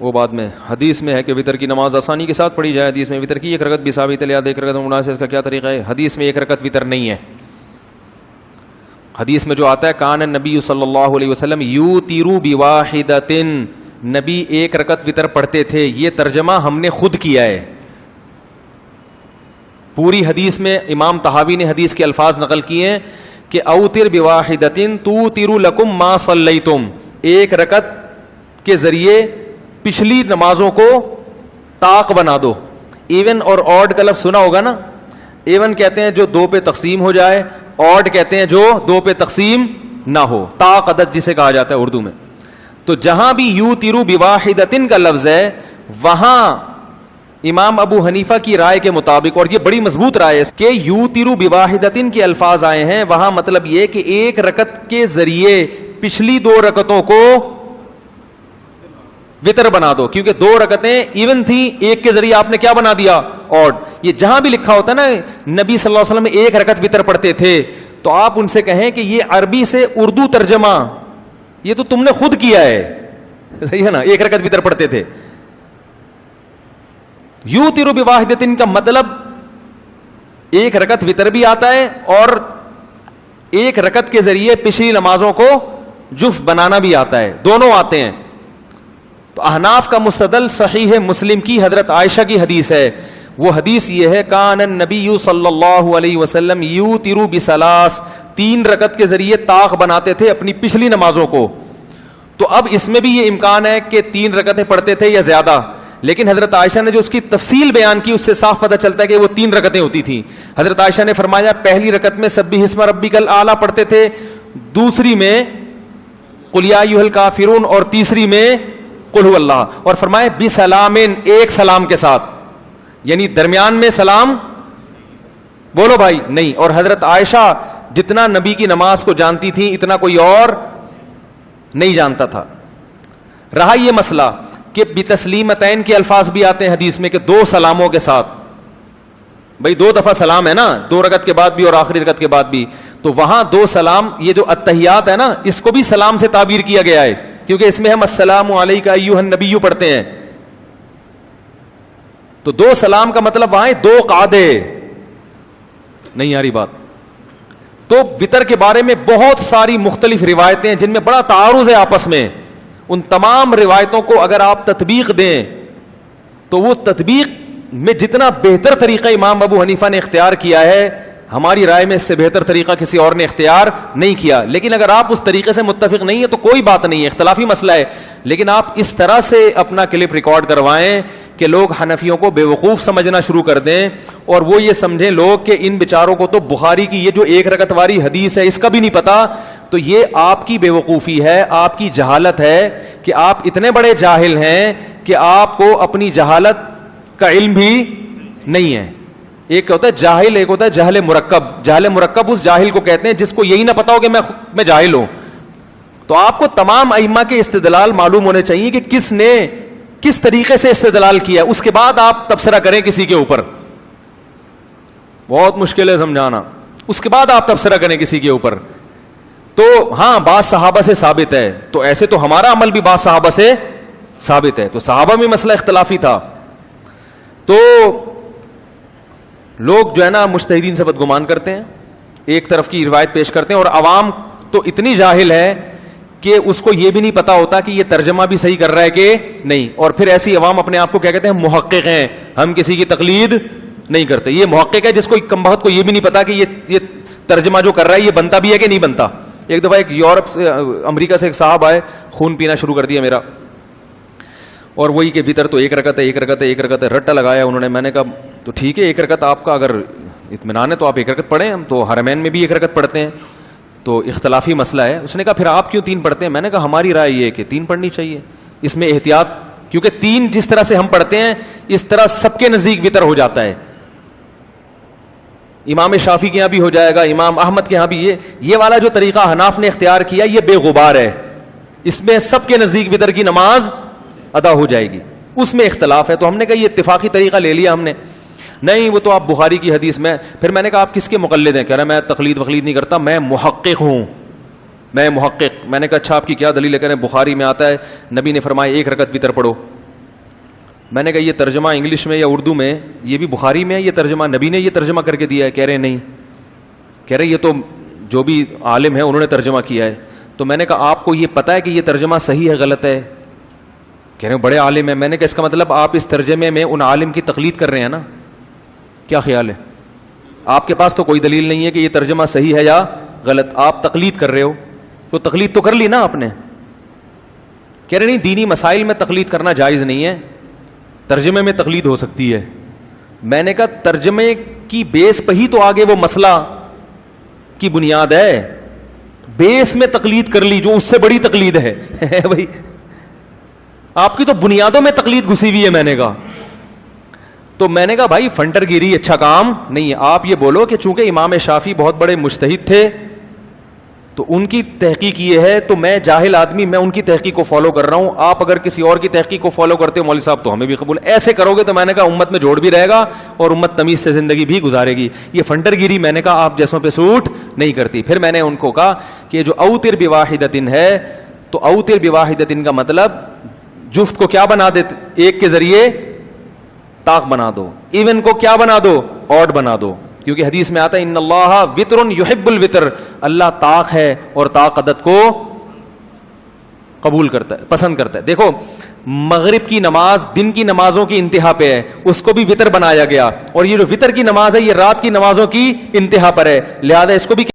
وہ بعد میں حدیث میں ہے کہ وطر کی نماز آسانی کے ساتھ پڑھی جائے. حدیث میں وطر کی ایک رکعت بھی ثابت ہے, لہذا ایک رکعت مناسب کا کیا طریقہ ہے؟ حدیث میں ایک رکعت وطر نہیں ہے. حدیث میں جو آتا ہے کان النبی صلی اللہ علیہ وسلم یوتر بواحدۃ, نبی ایک رکعت وطر پڑھتے تھے, یہ ترجمہ ہم نے خود کیا ہے. پوری حدیث میں امام طحاوی نے حدیث کے الفاظ نقل کیے ہیں کہ اوتر بواحدۃ توتر لکم ما صلیتم, ایک رکعت کے ذریعے پچھلی نمازوں کو طاق بنا دو. ایون اور آڈ کا لفظ سنا ہوگا نا, ایون کہتے ہیں جو دو پہ تقسیم ہو جائے, آڈ کہتے ہیں جو دو پہ تقسیم نہ ہو, طاق عدد جسے کہا جاتا ہے اردو میں. تو جہاں بھی یوتر بواحدۃ کا لفظ ہے وہاں امام ابو حنیفہ کی رائے کے مطابق, اور یہ بڑی مضبوط رائے ہے کہ یوتر بواحدۃ کے الفاظ آئے ہیں, وہاں مطلب یہ کہ ایک رکعت کے ذریعے پچھلی دو رکعتوں کو وطر بنا دو, کیونکہ دو رکعتیں ایون تھیں, ایک کے ذریعے آپ نے کیا بنا دیا؟ آڈ. یہ جہاں بھی لکھا ہوتا ہے نا نبی صلی اللہ علیہ وسلم ایک رکعت وطر پڑھتے تھے, تو آپ ان سے کہیں کہ یہ عربی سے اردو ترجمہ یہ تو تم نے خود کیا ہے, صحیح ہے نا, ایک رکعت وطر پڑھتے تھے. یوتر بواحدۃ کا مطلب ایک رکعت وطر بھی آتا ہے اور ایک رکعت کے ذریعے پچھلی نمازوں کو جفت بنانا بھی آتا ہے, دونوں آتے ہیں. تو احناف کا مستدل صحیح مسلم کی حضرت عائشہ کی حدیث ہے. وہ حدیث یہ ہے کان النبی صلی اللہ علیہ وسلم یوتر بثلاث, تین رکعت کے ذریعے طاق بناتے تھے اپنی پچھلی نمازوں کو. تو اب اس میں بھی یہ امکان ہے کہ تین رکعتیں پڑھتے تھے یا زیادہ, لیکن حضرت عائشہ نے جو اس کی تفصیل بیان کی اس سے صاف پتہ چلتا ہے کہ وہ تین رکعتیں ہوتی تھیں. حضرت عائشہ نے فرمایا پہلی رکعت میں سبح اسم ربک الاعلی پڑھتے تھے, دوسری میں قل یا ایھا الکافرون, اور تیسری میں قل هو اللہ, اور فرمائے بسلام, ایک سلام کے ساتھ, یعنی درمیان میں سلام بولو بھائی نہیں. اور حضرت عائشہ جتنا نبی کی نماز کو جانتی تھی اتنا کوئی اور نہیں جانتا تھا. رہا یہ مسئلہ کہ بتسلیمتین کے الفاظ بھی آتے ہیں حدیث میں کہ دو سلاموں کے ساتھ, بھائی دو دفعہ سلام ہے نا, دو رکعت کے بعد بھی اور آخری رکعت کے بعد بھی, تو وہاں دو سلام, یہ جو التحیات ہے نا اس کو بھی سلام سے تعبیر کیا گیا ہے, کیونکہ اس میں ہم السلام علیک ایھا النبی پڑھتے ہیں. تو دو سلام کا مطلب وہاں دو قعدے, نہیں آ رہی بات. تو وطر کے بارے میں بہت ساری مختلف روایتیں ہیں جن میں بڑا تعارض ہے آپس میں. ان تمام روایتوں کو اگر آپ تطبیق دیں تو وہ تطبیق میں جتنا بہتر طریقہ امام ابو حنیفہ نے اختیار کیا ہے, ہماری رائے میں اس سے بہتر طریقہ کسی اور نے اختیار نہیں کیا. لیکن اگر آپ اس طریقے سے متفق نہیں ہے تو کوئی بات نہیں ہے, اختلافی مسئلہ ہے, لیکن آپ اس طرح سے اپنا کلپ ریکارڈ کروائیں کہ لوگ حنفیوں کو بے وقوف سمجھنا شروع کر دیں, اور وہ یہ سمجھیں لوگ کہ ان بیچاروں کو تو بخاری کی یہ جو ایک رکعت والی حدیث ہے اس کا بھی نہیں پتا. تو یہ آپ کی بے وقوفی ہے, آپ کی جہالت ہے کہ آپ اتنے بڑے جاہل ہیں کہ آپ کو اپنی جہالت کا علم بھی نہیں ہے. ایک ہوتا ہے جاہل, ایک ہوتا ہے جہل مرکب. جہل مرکب اس جاہل کو کہتے ہیں جس کو یہی نہ پتا ہو کہ میں جاہل ہوں. تو آپ کو تمام ائمہ کے استدلال معلوم ہونے چاہیے کہ کس نے کس طریقے سے استدلال کیا, اس کے بعد آپ تبصرہ کریں کسی کے اوپر. بہت مشکل ہے سمجھانا, اس کے بعد آپ تبصرہ کریں کسی کے اوپر. تو ہاں بعض صحابہ سے ثابت ہے, تو ایسے تو ہمارا عمل بھی بعض صحابہ سے ثابت ہے. تو صحابہ میں مسئلہ اختلافی تھا. تو لوگ جو ہے نا مجتہدین سے بدگمان کرتے ہیں, ایک طرف کی روایت پیش کرتے ہیں, اور عوام تو اتنی جاہل ہے کہ اس کو یہ بھی نہیں پتا ہوتا کہ یہ ترجمہ بھی صحیح کر رہا ہے کہ نہیں. اور پھر ایسی عوام اپنے آپ کو کیا کہتے ہیں, محقق ہیں, ہم کسی کی تقلید نہیں کرتے. یہ محقق ہے جس کو کم بخت کو یہ بھی نہیں پتا کہ یہ ترجمہ جو کر رہا ہے یہ بنتا بھی ہے کہ نہیں بنتا. ایک دفعہ ایک یورپ سے امریکہ سے ایک صاحب آئے, خون پینا شروع کر دیا میرا, اور وہی کہ وطر تو ایک رکعت ہے, ایک رکعت ہے, ایک رکعت ہے, رٹا لگایا انہوں نے. میں نے کہا تو ٹھیک ہے, ایک رکعت آپ کا اگر اطمینان ہے تو آپ ایک رکعت پڑھیں, ہم تو حرمین میں بھی ایک رکعت پڑھتے ہیں, تو اختلافی مسئلہ ہے. اس نے کہا پھر آپ کیوں تین پڑھتے ہیں؟ میں نے کہا ہماری رائے یہ ہے کہ تین پڑھنی چاہیے, اس میں احتیاط, کیونکہ تین جس طرح سے ہم پڑھتے ہیں اس طرح سب کے نزدیک وطر ہو جاتا ہے. امام شافعی کے یہاں بھی ہو جائے گا, امام احمد کے یہاں بھی. یہ والا جو طریقہ حناف نے اختیار کیا یہ بے غبار ہے, اس میں سب کے نزدیک وطر کی نماز ادا ہو جائے گی. اس میں اختلاف ہے, تو ہم نے کہا یہ اتفاقی طریقہ لے لیا ہم نے. نہیں وہ تو آپ بخاری کی حدیث میں. پھر میں نے کہا آپ کس کے مقلد ہیں؟ کہہ رہا میں تقلید وقلید نہیں کرتا, میں محقق ہوں, میں محقق. میں نے کہا اچھا آپ کی کیا دلیل ہے؟ کہہ رہے ہیں بخاری میں آتا ہے نبی نے فرمایا ایک رکعت وطر پڑھو. میں نے کہا یہ ترجمہ انگلش میں یا اردو میں یہ بھی بخاری میں ہے یہ ترجمہ, نبی نے یہ ترجمہ کر کے دیا ہے؟ کہہ رہے نہیں. کہہ رہے یہ تو جو بھی عالم ہے انہوں نے ترجمہ کیا ہے. تو میں نے کہا آپ کو یہ پتا ہے کہ یہ ترجمہ صحیح ہے غلط ہے؟ کہہ رہے ہیں بڑے عالم ہیں. میں نے کہا اس کا مطلب آپ اس ترجمے میں ان عالم کی تقلید کر رہے ہیں نا, کیا خیال ہے؟ آپ کے پاس تو کوئی دلیل نہیں ہے کہ یہ ترجمہ صحیح ہے یا غلط, آپ تقلید کر رہے ہو. تو تقلید تو کر لی نا آپ نے. کہہ رہے نہیں دینی مسائل میں تقلید کرنا جائز نہیں ہے, ترجمے میں تقلید ہو سکتی ہے. میں نے کہا ترجمے کی بیس پہ ہی تو آگے وہ مسئلہ کی بنیاد ہے, بیس میں تقلید کر لی جو اس سے بڑی تقلید ہے بھائی, آپ کی تو بنیادوں میں تقلید گھسی ہوئی ہے. میں نے کہا تو میں نے کہا بھائی فنٹر گیری اچھا کام نہیں ہے. آپ یہ بولو کہ چونکہ امام شافعی بہت بڑے مجتہد تھے تو ان کی تحقیق یہ ہے, تو میں جاہل آدمی میں ان کی تحقیق کو فالو کر رہا ہوں, آپ اگر کسی اور کی تحقیق کو فالو کرتے ہو مولوی صاحب تو ہمیں بھی قبول. ایسے کرو گے تو میں نے کہا امت میں جوڑ بھی رہے گا اور امت تمیز سے زندگی بھی گزارے گی. یہ فنٹر گیری میں نے کہا آپ جیسوں پہ سوٹ نہیں کرتی. پھر میں نے ان کو کہا کہ جو اوتر بواحدۃ ہے تو اوتر بواحدۃ کا مطلب جفت کو کیا بنا دیتے, ایک کے ذریعے طاق بنا دو, ایون کو کیا بنا دو, آڈ بنا دو. کیونکہ حدیث میں آتا ہے ان اللہ وطر یحب الوطر, اللہ طاق ہے اور طاق عدد کو قبول کرتا ہے, پسند کرتا ہے. دیکھو مغرب کی نماز دن کی نمازوں کی انتہا پہ ہے, اس کو بھی وطر بنایا گیا, اور یہ جو وطر کی نماز ہے یہ رات کی نمازوں کی انتہا پر ہے, لہذا اس کو بھی